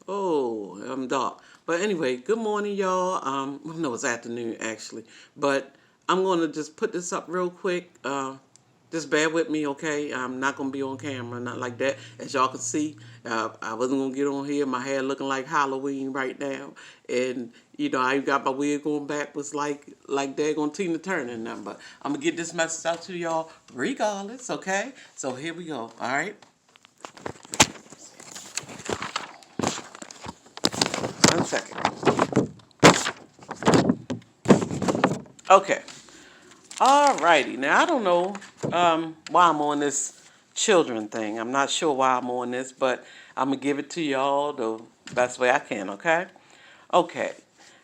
Oh, I'm dark. But anyway, good morning, y'all. No, it's afternoon actually. But I'm gonna just put this up real quick. Just bear with me, okay? I'm not gonna be on camera, not like that. As y'all can see, I wasn't gonna get on here. My hair looking like Halloween right now, and I got my wig going back. Was like daggone Tina Turner and them. But I'm gonna get this message out to y'all regardless, okay? So here we go. All right. 1 second. Okay. Alrighty. Now I don't know why I'm on this children thing. I'm not sure why I'm on this, but I'm gonna give it to y'all the best way I can. Okay. Okay.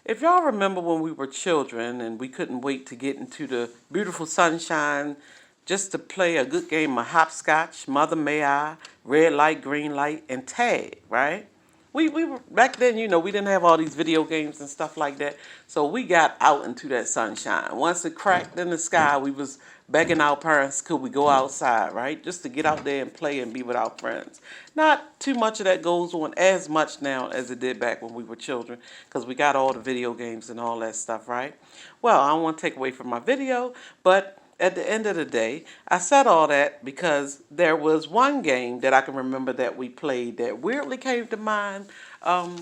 If y'all remember when we were children and we couldn't wait to get into the beautiful sunshine just to play a good game of hopscotch, Mother May I, red light, green light, and tag, right? We were back then, we didn't have all these video games and stuff like that. So we got out into that sunshine. Once it cracked in the sky, we was begging our parents, could we go outside, right? Just to get out there and play and be with our friends. Not too much of that goes on as much now as it did back when we were children, because we got all the video games and all that stuff, right? Well, I don't want to take away from my video, but at the end of the day, I said all that because there was one game that I can remember that we played that weirdly came to mind around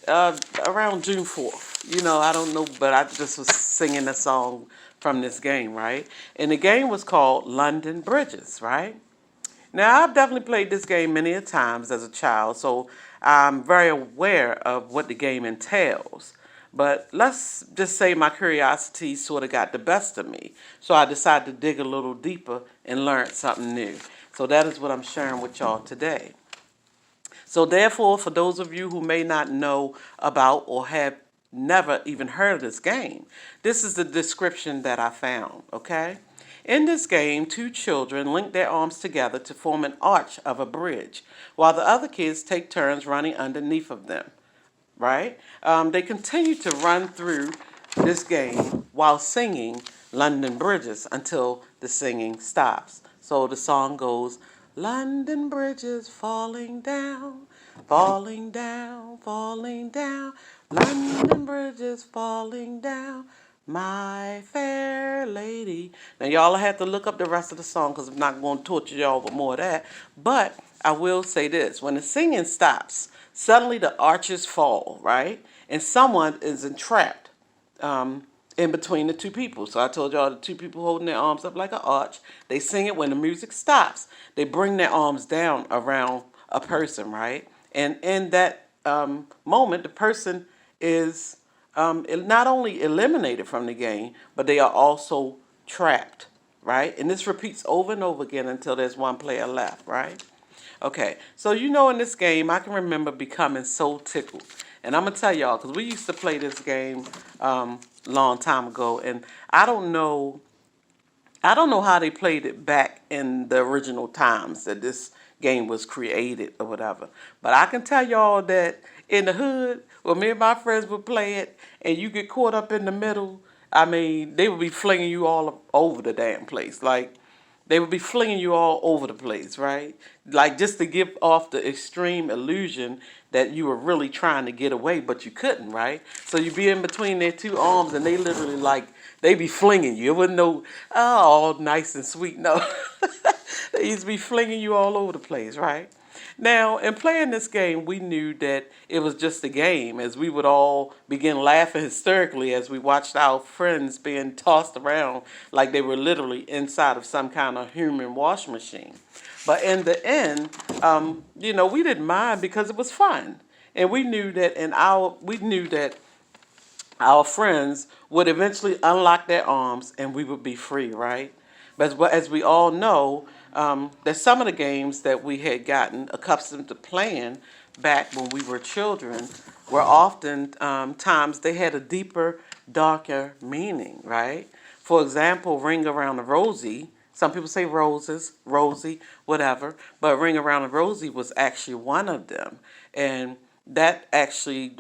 June 4th. I don't know, but I just was singing a song from this game, right? And the game was called London Bridges, right? Now, I've definitely played this game many a times as a child, so I'm very aware of what the game entails. But let's just say my curiosity sort of got the best of me. So I decided to dig a little deeper and learn something new. So that is what I'm sharing with y'all today. So therefore, for those of you who may not know about or have never even heard of this game, this is the description that I found, okay? In this game, two children link their arms together to form an arch of a bridge, while the other kids take turns running underneath of them, right? They continue to run through this game while singing London Bridges until the singing stops. So the song goes, London bridges falling down, falling down, falling down. London bridges falling down, my fair lady. Now y'all have to look up the rest of the song because I'm not going to torture y'all with more of that. But I will say this, when the singing stops, suddenly the arches fall, right? And someone is entrapped in between the two people. So I told y'all the two people holding their arms up like an arch. They sing it when the music stops. They bring their arms down around a person, right? And in that moment, the person is not only eliminated from the game, but they are also trapped, right? And this repeats over and over again until there's one player left, right? Okay, so in this game, I can remember becoming so tickled. And I'm going to tell y'all, because we used to play this game long time ago, and I don't know how they played it back in the original times that this game was created or whatever. But I can tell y'all that in the hood, when me and my friends would play it, and you get caught up in the middle, I mean, they would be flinging you all over the damn place. Like, they would be flinging you all over the place, right? Like just to give off the extreme illusion that you were really trying to get away, but you couldn't, right? So you'd be in between their two arms and they literally they be flinging you. It wasn't no, oh, all nice and sweet. No. They used to be flinging you all over the place, right? Now, in playing this game, we knew that it was just a game, as we would all begin laughing hysterically as we watched our friends being tossed around like they were literally inside of some kind of human wash machine. But in the end, we didn't mind because it was fun, and we knew that our friends would eventually unlock their arms and we would be free, right? But as we all know, that some of the games that we had gotten accustomed to playing back when we were children were often times they had a deeper, darker meaning, right? For example, Ring Around the Rosie. Some people say roses, Rosie, whatever. But Ring Around the Rosie was actually one of them. And that actually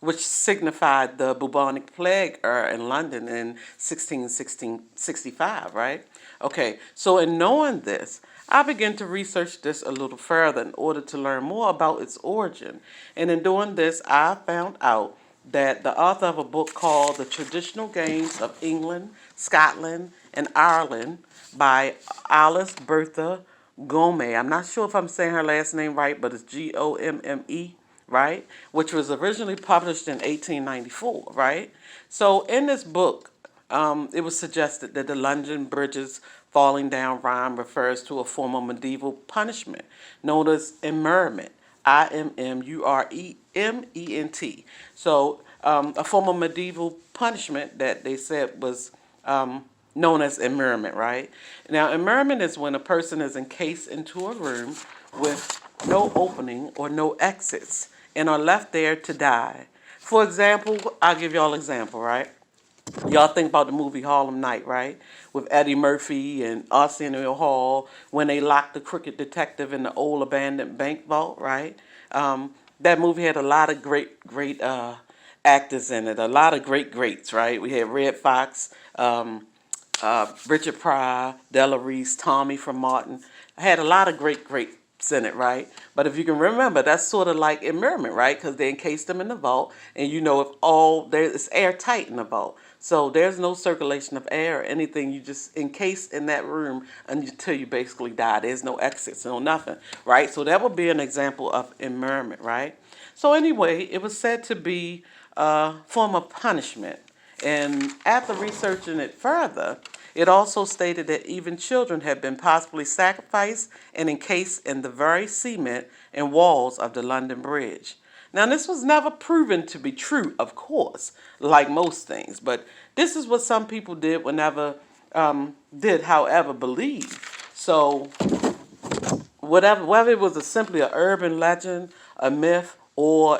which signified the bubonic plague era in London in 1665, right? Okay, so in knowing this, I began to research this a little further in order to learn more about its origin. And in doing this, I found out that the author of a book called The Traditional Games of England, Scotland, and Ireland by Alice Bertha Gomez. I'm not sure if I'm saying her last name right, but it's Gomme, right? Which was originally published in 1894, right? So in this book, it was suggested that the London Bridges falling down rhyme refers to a form of medieval punishment known as immurement. Immurement. So, a form of medieval punishment that they said was known as immurement, right? Now, immurement is when a person is encased into a room with no opening or no exits and are left there to die. For example, I'll give y'all an example, right? Y'all think about the movie Harlem Night, right? With Eddie Murphy and Arsenio Hall when they locked the crooked detective in the old abandoned bank vault, right? That movie had a lot of great actors in it, a lot of greats, right? We had Red Fox, Richard Pryor, Della Reese, Tommy from Martin. I had a lot of greats in it, right? But if you can remember, that's sort of like immurement, right? Because they encased them in the vault, and you know if all there is airtight in the vault, so there's no circulation of air or anything. You just encased in that room until you basically die. There's no exits, no nothing, right? So that would be an example of immurement, right? So anyway, it was said to be a form of punishment. And after researching it further, it also stated that even children had been possibly sacrificed and encased in the very cement and walls of the London Bridge. Now, this was never proven to be true, of course, like most things, but this is what some people did however, believe. So, whether it was simply an urban legend, a myth, or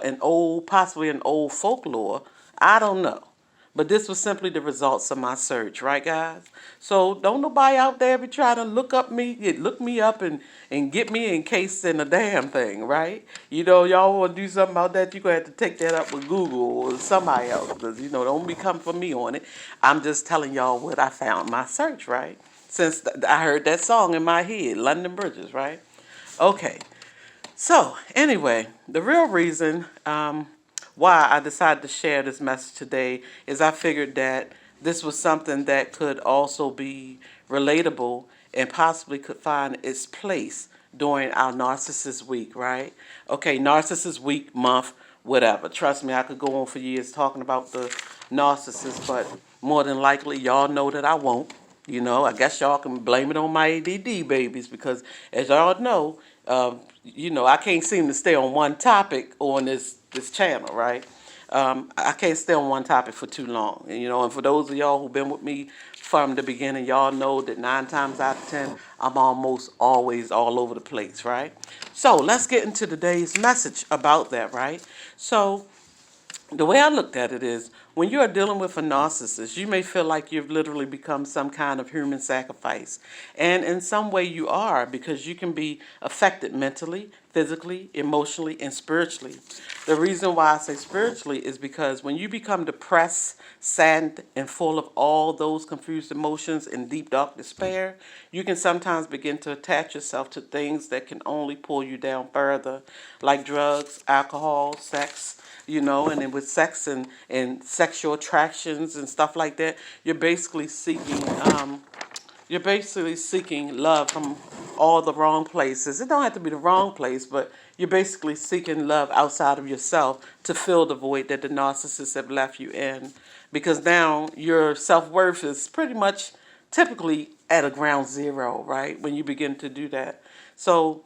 possibly an old folklore, I don't know. But this was simply the results of my search, right, guys? So don't nobody out there be trying to look me up and get me encased in a damn thing, right? You know, y'all want to do something about that, you're going to have to take that up with Google or somebody else. Because, you know, don't be coming for me on it. I'm just telling y'all what I found in my search, right? Since I heard that song in my head, London Bridges, right? Okay. So, anyway, the real reason why I decided to share this message today is I figured that this was something that could also be relatable and possibly could find its place during our Narcissist Week, right? Okay, Narcissist Week, month, whatever. Trust me, I could go on for years talking about the narcissist, but more than likely, y'all know that I won't. You know, I guess y'all can blame it on my ADD babies because, as y'all know, I can't seem to stay on one topic on this channel, right? I can't stay on one topic for too long. And for those of y'all who've been with me from the beginning, y'all know that 9 times out of 10, I'm almost always all over the place, right? So let's get into today's message about that, right? So the way I looked at it is, when you are dealing with a narcissist, you may feel like you've literally become some kind of human sacrifice. And in some way you are, because you can be affected mentally, physically, emotionally, and spiritually. The reason why I say spiritually is because when you become depressed, saddened, and full of all those confused emotions and deep, dark despair, you can sometimes begin to attach yourself to things that can only pull you down further, like drugs, alcohol, sex, and then with sex and sexual attractions and stuff like that, you're basically seeking love from all the wrong places. It don't have to be the wrong place, but you're basically seeking love outside of yourself to fill the void that the narcissists have left you in. Because now your self-worth is pretty much typically at a ground zero, right? When you begin to do that. So,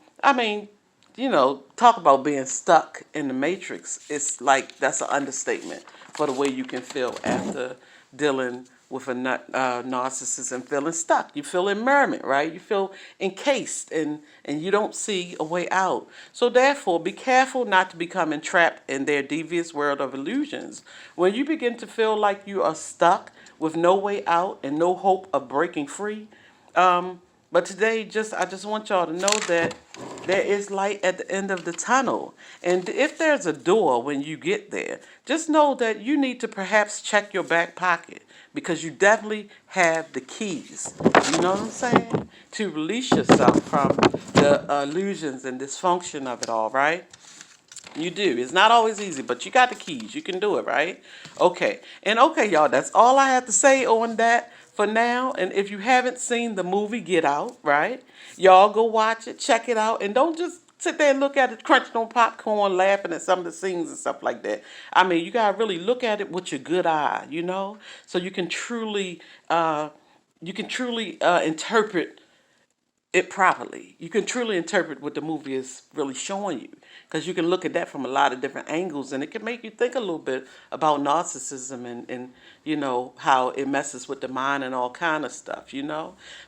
talk about being stuck in the matrix. It's like that's an understatement for the way you can feel after dealing with a narcissist and feeling stuck. You feel immurement, right? You feel encased and you don't see a way out. So therefore, be careful not to become entrapped in their devious world of illusions. When you begin to feel like you are stuck with no way out and no hope of breaking free, but today, I just want y'all to know that there is light at the end of the tunnel. And if there's a door when you get there, just know that you need to perhaps check your back pocket because you definitely have the keys. You know what I'm saying? to release yourself from the illusions and dysfunction of it all, right? You do. It's not always easy, but you got the keys. You can do it, right? Okay. And okay, y'all, that's all I have to say on that for now. And if you haven't seen the movie Get Out, right? Y'all go watch it, check it out, and don't just sit there and look at it crunching on popcorn, laughing at some of the scenes and stuff like that. I mean, you gotta really look at it with your good eye, so you can truly interpret it properly. You can truly interpret what the movie is really showing you, because you can look at that from a lot of different angles, and it can make you think a little bit about narcissism and how it messes with the mind and all kind of stuff.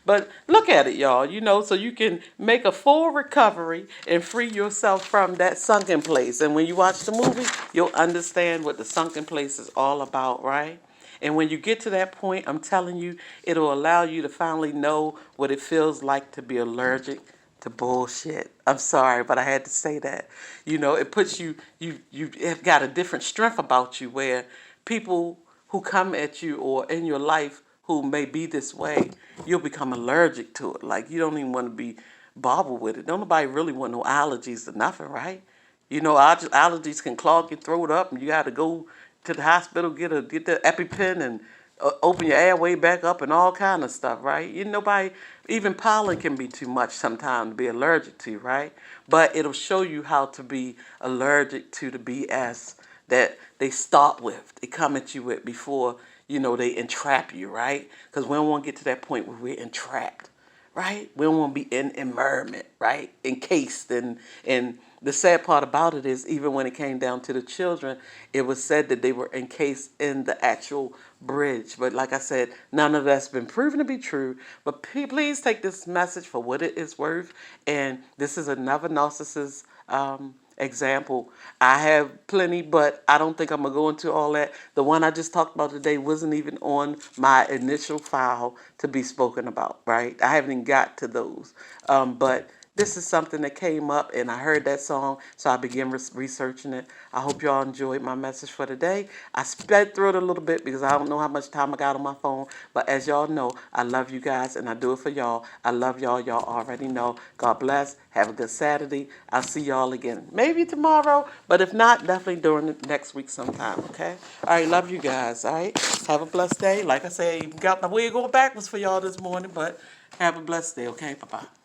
But look at it, y'all, so you can make a full recovery and free yourself from that sunken place. And when you watch the movie, you'll understand what the sunken place is all about, right? And when you get to that point, I'm telling you, it'll allow you to finally know what it feels like to be allergic to bullshit. I'm sorry, but I had to say that. It puts you have got a different strength about you, where people who come at you or in your life who may be this way, you'll become allergic to it. Like, you don't even want to be bothered with it. Don't nobody really want no allergies or nothing, right? Allergies can clog your throat up, and you got to go to the hospital, get the EpiPen, and open your airway back up, and all kind of stuff, right? Nobody, even pollen can be too much sometimes to be allergic to, right? But it'll show you how to be allergic to the BS that they start with, they come at you with before, they entrap you, right? Because we don't want to get to that point where we're entrapped, right? We don't want to be in immurement, right? Encased. And the sad part about it is, even when it came down to the children, it was said that they were encased in the actual bridge. But like I said, none of that's been proven to be true. But please take this message for what it is worth. And this is another narcissist example. I have plenty, but I don't think I'm going to go into all that. The one I just talked about today wasn't even on my initial file to be spoken about, right? I haven't even got to those. But this is something that came up, and I heard that song, so I began researching it. I hope y'all enjoyed my message for today. I sped through it a little bit because I don't know how much time I got on my phone, but as y'all know, I love you guys, and I do it for y'all. I love y'all. Y'all already know. God bless. Have a good Saturday. I'll see y'all again. Maybe tomorrow, but if not, definitely during the next week sometime, okay? All right, love you guys, all right? Have a blessed day. Like I said, got my wig going backwards for y'all this morning, but have a blessed day, okay? Bye-bye.